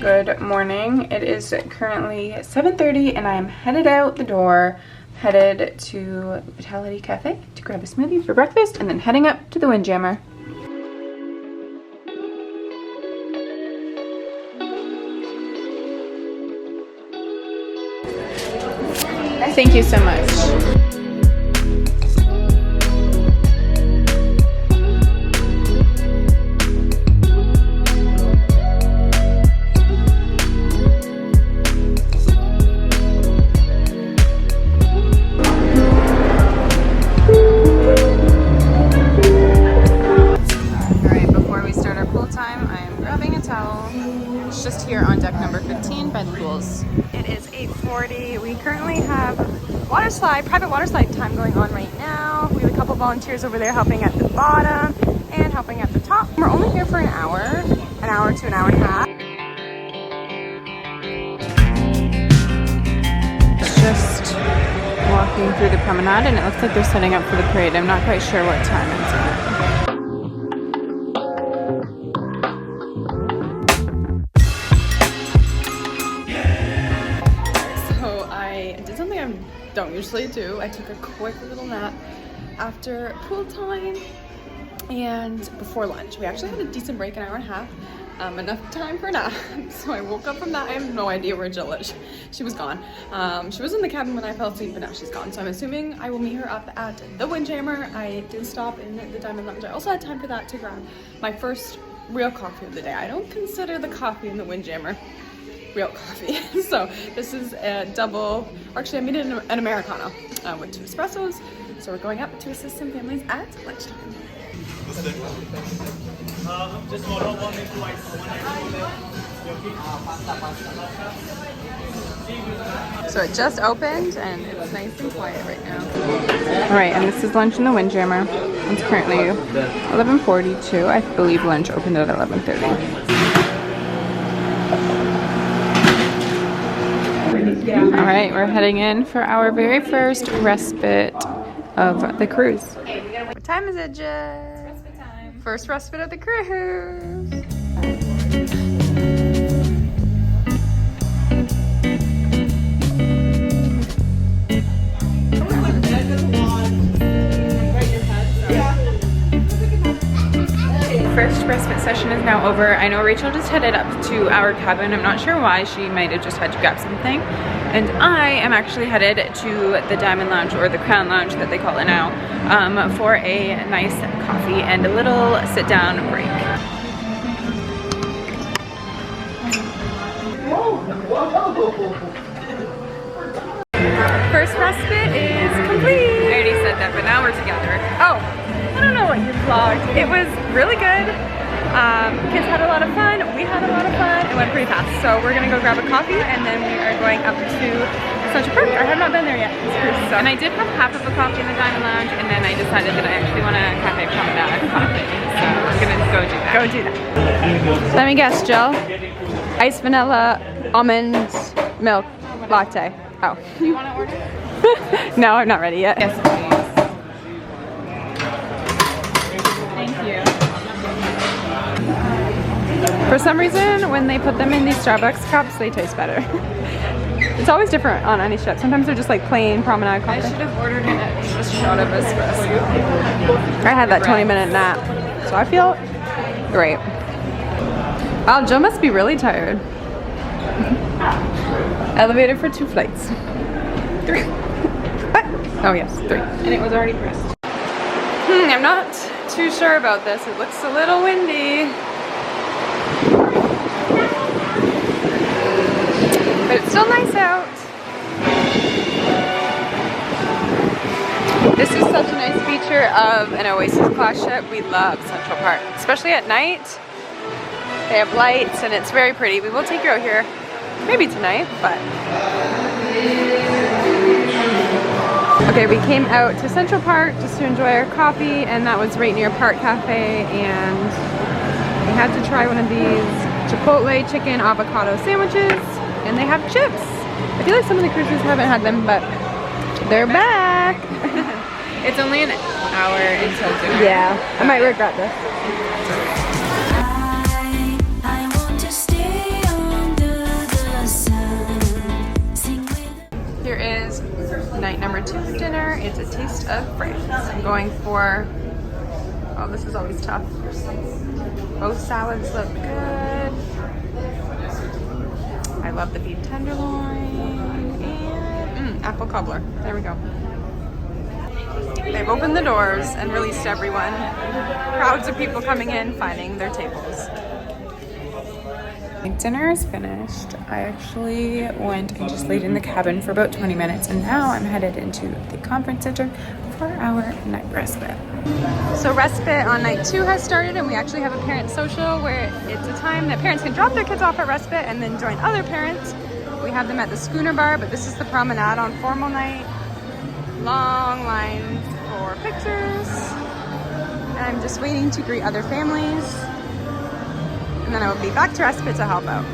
Good morning. It is currently 7:30 and I am headed out the door, headed to Vitality Cafe to grab a smoothie for breakfast and then heading up to the Windjammer. Thank you so much. Here on deck number 15 by the pools. It is 8:40. We currently have water slide, private water slide time going on right now. We have a couple volunteers over there helping at the bottom and helping at the top. We're only here for an hour to an hour and a half. Just walking through the promenade and it looks like they're setting up for the parade. I'm not quite sure what time it's at. Don't usually do. I took a quick little nap after pool time and before lunch. We actually had a decent break, an hour and a half, enough time for a nap. So I woke up from that. I have no idea where Jill is. She was gone. She was in the cabin when I fell asleep, but now she's gone. So I'm assuming I will meet her up at the Windjammer. I did stop in the Diamond Lounge. I also had time for that to grab my first real coffee of the day. I don't consider the coffee in the Windjammer real coffee. So this is a double, actually I made it an Americano with 2 espressos. So we're going up to assist some families at lunchtime. So it just opened and it's nice and quiet right now. Alright, and this is lunch in the Windjammer. It's currently 11:42. I believe lunch opened at 11:30. All right, we're heading in for our very first respite of the cruise. What time is it, Jess? Respite time. First respite of the cruise. First respite session is now over. I know Rachel just headed up to our cabin. I'm not sure why. She might have just had to grab something. And I am actually headed to the Diamond Lounge, or the Crown Lounge that they call it now, for a nice coffee and a little sit-down break. First respite is complete. I already said that, but now we're together. Oh, I don't know what you vlogged. It was really good. Kids had a lot of fun. We had a lot of fun. It went pretty fast. So we're gonna go grab a coffee and then we are going up to Central Park. I have not been there yet. So. And I did have half of a coffee in the Diamond Lounge and then I decided that I actually want a cafe promenade coffee. So I'm gonna go do that. Go do that. Let me guess, Jill. Iced vanilla almond milk latte. Oh. Do you wanna order? No, I'm not ready yet. Yes, please. For some reason, when they put them in these Starbucks cups, they taste better. It's always different on any ship. Sometimes they're just like plain promenade coffee. I should have ordered in a shot of espresso. I had that 20-minute nap, so I feel great. Wow, Jill must be really tired. Elevated for 2 flights. 3. What? Oh yes, 3. And it was already pressed. I'm not too sure about this. It looks a little windy. But it's still nice out. This is such a nice feature of an Oasis class ship. We love Central Park, especially at night. They have lights and it's very pretty. We will take you out here maybe tonight, but. Okay, we came out to Central Park just to enjoy our coffee and that was right near Park Cafe and we had to try one of these Chipotle chicken avocado sandwiches. And they have chips. I feel like some of the cruises haven't had them, but they're back. It's only an hour until dinner. Yeah, I might regret this. I want to stay on it's a taste of France. I'm going for, oh, this is always tough. Both salads look good. I love the beef tenderloin and apple cobbler. There we go. They've opened the doors and released everyone. Crowds of people coming in, finding their tables. Dinner is finished. I actually went and just laid in the cabin for about 20 minutes, and now I'm headed into the conference center for our night respite. So respite on night 2 has started, and we actually have a parent social where it's a time that parents can drop their kids off at respite and then join other parents. We have them at the Schooner Bar, but this is the promenade on formal night. Long lines for pictures. I'm just waiting to greet other families. And then I will be back to respite to help out.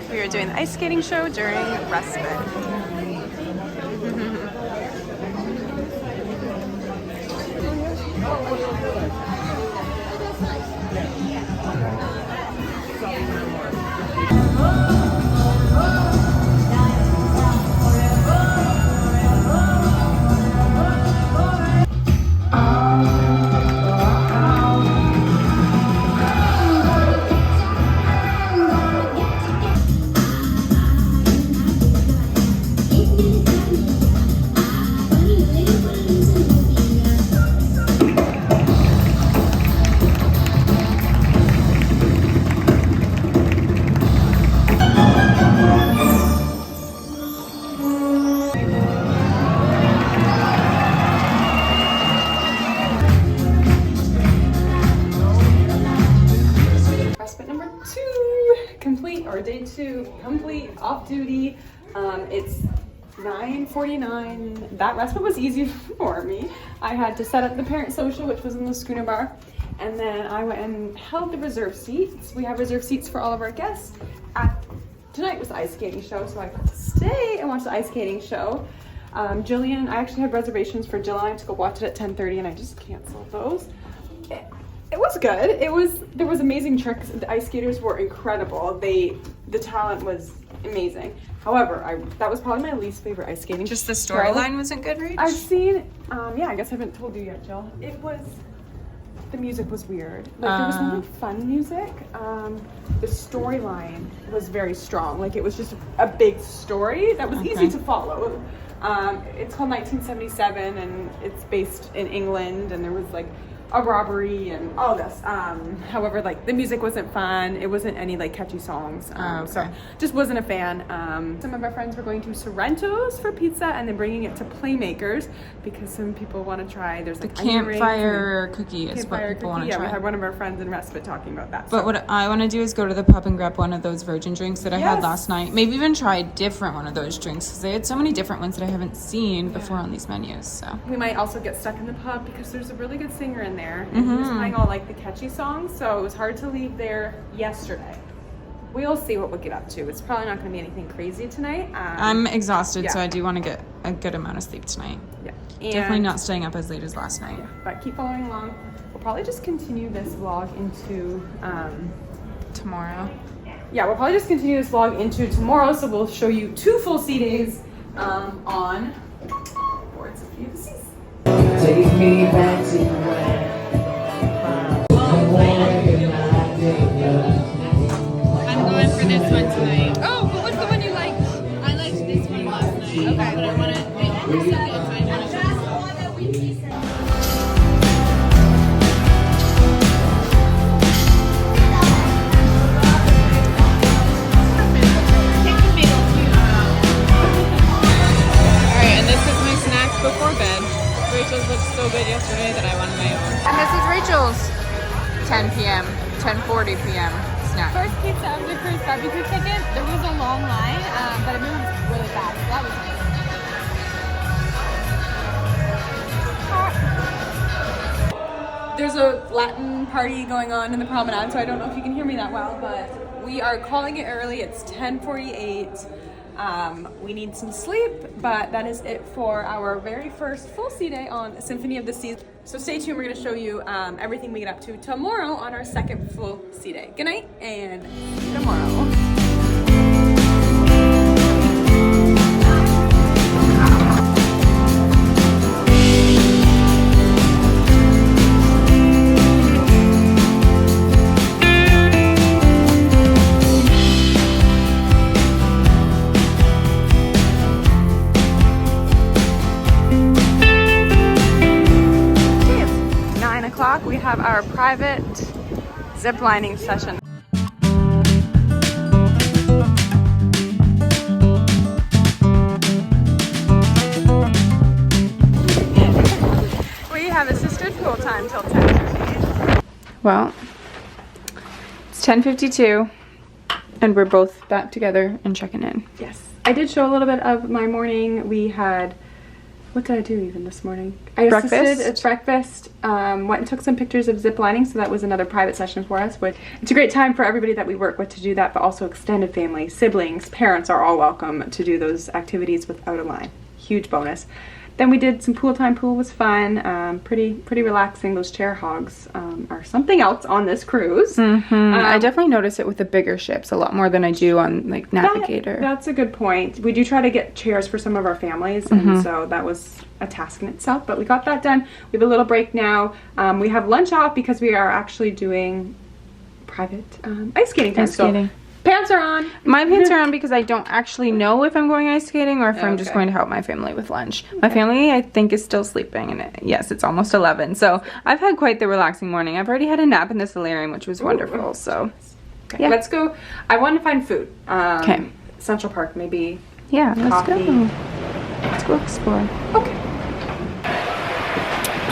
We are doing the ice skating show during respite. Day 2 complete, off duty. It's 9:49. That respite was easy for me. I had to set up the parent social, which was in the Schooner Bar, and then I went and held the reserve seats. We have reserve seats for all of our guests. Tonight was the ice skating show, so I got to stay and watch the ice skating show. Jillian, I actually had reservations for Jill and I to go watch it at 10:30, and I just canceled those. It was good. There was amazing tricks. The ice skaters were incredible. The talent was amazing. However, that was probably my least favorite ice skating. Just the storyline wasn't good, right? I've seen, yeah, I guess I haven't told you yet, Jill. The music was weird. Like, there was some like fun music. The storyline was very strong. Like, it was just a big story that was easy to follow. It's called 1977, and it's based in England, and there was like a robbery and all this. However, like, the music wasn't fun. It wasn't any like catchy songs. So just wasn't a fan. Some of our friends were going to Sorrento's for pizza and then bringing it to Playmakers because some people want to try. There's like the campfire cookie is what people want to try. We had one of our friends in respite talking about that. But what I want to do is go to the pub and grab one of those virgin drinks that I had last night. Maybe even try a different one of those drinks because they had so many different ones that I haven't seen before on these menus. So we might also get stuck in the pub because there's a really good singer in there, and he was playing all like the catchy songs, so it was hard to leave there yesterday. We'll see what we'll get up to. It's probably not going to be anything crazy tonight. I'm exhausted, so I do want to get a good amount of sleep tonight. Yeah, definitely not staying up as late as last night. Yeah, but keep following along. We'll probably just continue this vlog into tomorrow. Yeah, we'll probably just continue this vlog into tomorrow, so we'll show you 2 full sea days on boards of the seas. Take me back to where I'm going for this one tonight. Oh, but what's the one you like? I liked this one last night. Okay. But I want to. It was so good, so I want to. Before bed. Rachel's looked so good yesterday that I wanted my own. And this is Rachel's 10 p.m., 10:40 p.m. snack. First pizza of the cruise barbecue chicken. There was a long line, but it moved really fast. So that was nice. There's a Latin party going on in the promenade, so I don't know if you can hear me that well, but we are calling it early. It's 10:48. We need some sleep, but that is it for our very first full sea day on Symphony of the Seas. So stay tuned, we're going to show you everything we get up to tomorrow on our second full sea day. Good night, and see you tomorrow. our private zip lining session. We have assisted pool time till 10:50. Well, it's 10:52 and we're both back together and checking in. Yes. I did show a little bit of my morning. We had, what did I do even this morning? I assisted at breakfast, went and took some pictures of zip lining, so that was another private session for us. But it's a great time for everybody that we work with to do that, but also extended family, siblings, parents are all welcome to do those activities without a line. Huge bonus. Then we did some pool time. Pool was fun, pretty relaxing. Those chair hogs are something else on this cruise. I definitely notice it with the bigger ships a lot more than I do on like Navigator. That's a good point. We do try to get chairs for some of our families, and so that was a task in itself, but we got that done. We have a little break now. We have lunch off because we are actually doing private ice skating time. Ice skating. So pants are on. My pants are on because I don't actually know if I'm going ice skating or if I'm just going to help my family with lunch. My family, I think, is still sleeping, and yes, it's almost 11. So I've had quite the relaxing morning. I've already had a nap in the solarium, which was wonderful. So yeah, let's go. I want to find food. Okay. Central Park, maybe. Yeah, let's coffee. go. Let's go explore. Okay.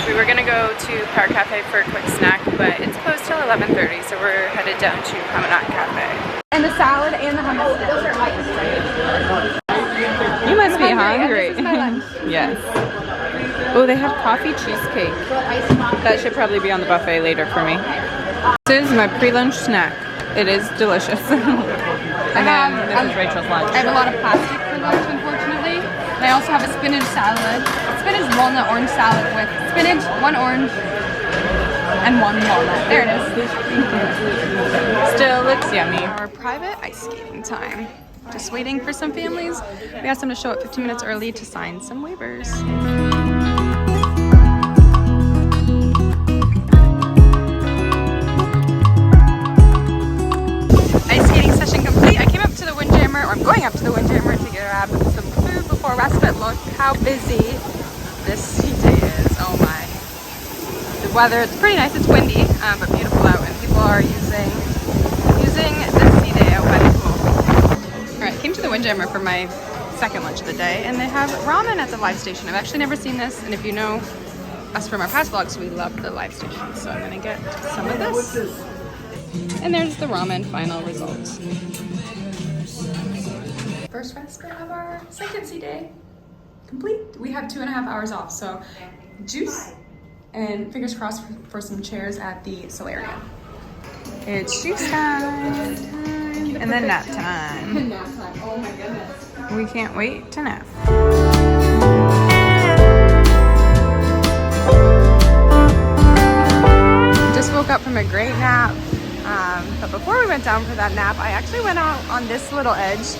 We were gonna go to Park Cafe for a quick snack, but it's closed till 11:30, so we're headed down to Promenade Cafe. And the salad and the hummus. Those are iced, right? You must be hungry. This is my lunch. Yes. Oh, they have coffee cheesecake. That should probably be on the buffet later for me. This is my pre-lunch snack. It is delicious. And then this is Rachel's lunch. I have a lot of plastic for lunch, unfortunately. And I also have a spinach salad. Spinach walnut orange salad with spinach, 1 orange, and 1 walnut. There it is. Still looks yummy. Our private ice skating time. Just waiting for some families. We asked them to show up 15 minutes early to sign some waivers. Ice skating session complete. I came up to the Windjammer, or I'm going up to the Windjammer to grab some food before Respite. Look how busy this sea day is. Oh my. The weather, it's pretty nice. It's windy, but beautiful out, and people are using this sea day out by the pool. Alright, came to the Windjammer for my second lunch of the day, and they have ramen at the live station. I've actually never seen this, and if you know us from our past vlogs, we love the live station, so I'm gonna get some of this. And there's the ramen final results. First Respite of our second sea day complete. We have 2.5 hours off, so juice and fingers crossed for some chairs at the solarium. It's juice time. And then nap time. Nap time. Oh my goodness. We can't wait to nap. Just woke up from a great nap. But before we went down for that nap, I actually went out on this little edge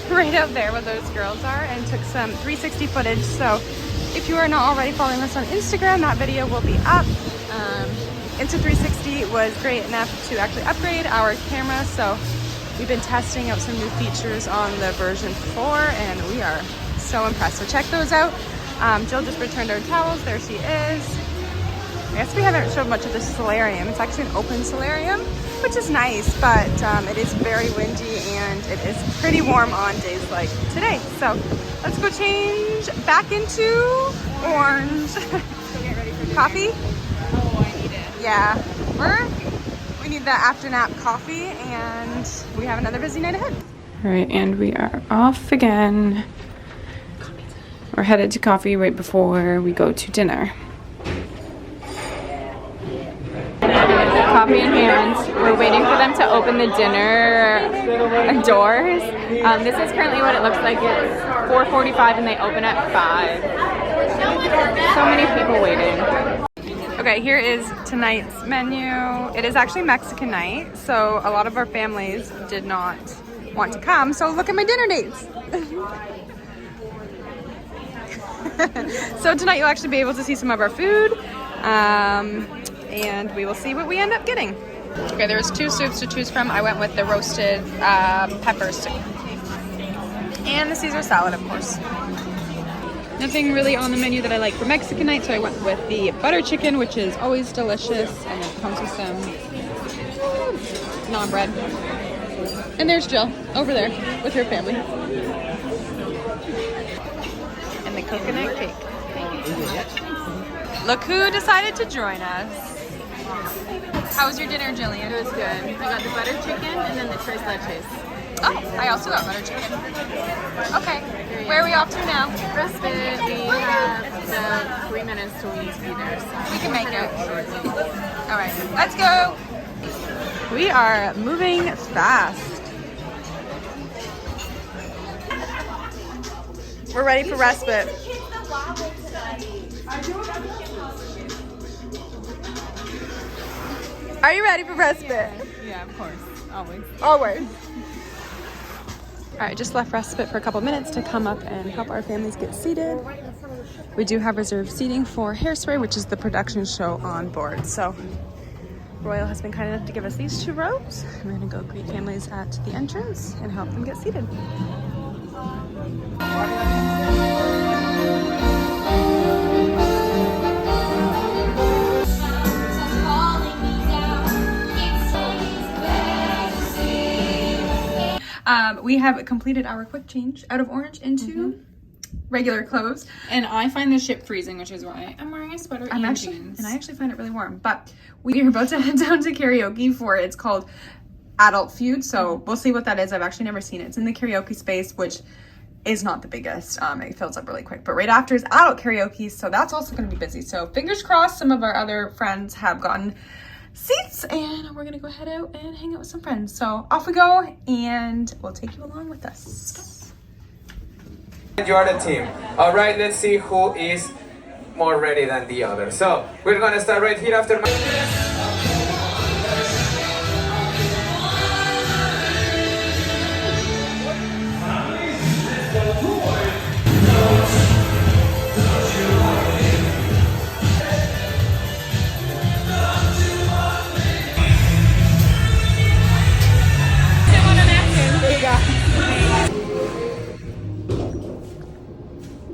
right out there where those girls are and took some 360 footage. So if you are not already following us on Instagram, that video will be up. Insta360 was great enough to actually upgrade our camera. So we've been testing out some new features on the version 4 and we are so impressed. So check those out. Jill just returned our towels. There she is. I guess we haven't showed much of the solarium. It's actually an open solarium, which is nice, but it is very windy and it is pretty warm on days like today. So let's go change back into orange. Get ready for coffee? Oh, I need it. Yeah, we need the after nap coffee and we have another busy night ahead. All right, and we are off again. We're headed to coffee right before we go to dinner. Coffee in hands. We're waiting for them to open the dinner doors. This is currently what it looks like. It's 4:45 and they open at 5. So many people waiting. Okay, here is tonight's menu. It is actually Mexican night, so a lot of our families did not want to come. So look at my dinner dates. So tonight you'll actually be able to see some of our food. And we will see what we end up getting. Okay, there was 2 soups to choose from. I went with the roasted pepper soup. And the Caesar salad, of course. Nothing really on the menu that I like for Mexican night, so I went with the butter chicken, which is always delicious, and it comes with some naan bread. And there's Jill over there with her family. And the coconut cake. Look who decided to join us. How was your dinner, Jillian? It was good. I got the butter chicken and then the tres leches. Oh, I also got butter chicken. Okay, where are we off to now? Respite. We have about 3 minutes till we need to be there. So We can make it. All right, let's go. We are moving fast. We're ready for Respite. Are you ready for Respite? yeah, of course. Always. Always. All right, just left Respite for a couple minutes to come up and help our families get seated. We do have reserved seating for Hairspray, which is the production show on board. So Royal has been kind enough to give us these 2 rows. We're gonna go greet families at the entrance and help them get seated. We have completed our quick change out of orange into regular clothes. And I find the ship freezing, which is why I'm wearing a sweater and jeans. I actually find it really warm. But we are about to head down to karaoke for, it's called Adult Feud. So we'll see what that is. I've actually never seen it. It's in the karaoke space, which is not the biggest. It fills up really quick. But right after is adult karaoke, so that's also going to be busy. So fingers crossed, some of our other friends have gotten seats, and we're gonna go head out and hang out with some friends. So off we go, and we'll take you along with us. You are the team. All right, let's see who is more ready than the other. So we're gonna start right here after my...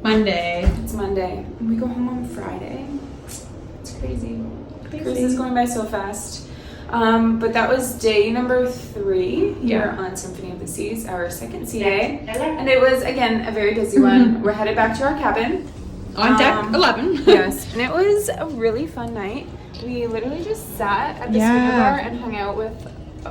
Monday. It's Monday, and we go home on Friday. It's crazy. Cruise is going by so fast. But that was day number 3 here on Symphony of the Seas, our second sea day. And it was, again, a very busy one. We're headed back to our cabin. On deck 11. Yes, and it was a really fun night. We literally just sat at the scuba bar and hung out with,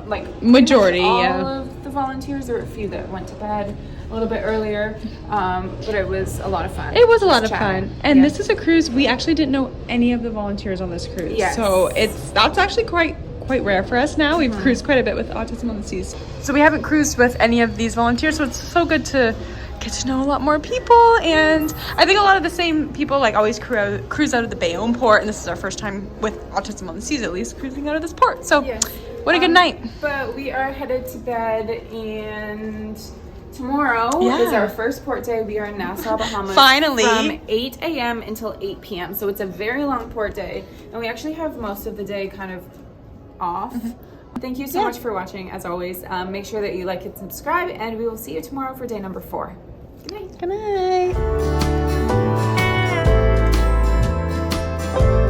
like, Majority, all of the volunteers. There were a few that went to bed a little bit earlier, but it was a lot of fun. It was a lot of fun. And this is a cruise, we actually didn't know any of the volunteers on this cruise. Yes. So that's actually quite rare for us now. We've cruised quite a bit with Autism on the Seas. So we haven't cruised with any of these volunteers, so it's so good to get to know a lot more people. And I think a lot of the same people like always cruise out of the Bayonne port, and this is our first time with Autism on the Seas, at least, cruising out of this port. So what a good night. But we are headed to bed, and tomorrow is our first port day. We are in Nassau, Bahamas. Finally. From 8 a.m. until 8 p.m. So it's a very long port day, and we actually have most of the day kind of off. Thank you so much for watching, as always. Make sure that you like and subscribe, and we will see you tomorrow for day number 4. Good night. Good night.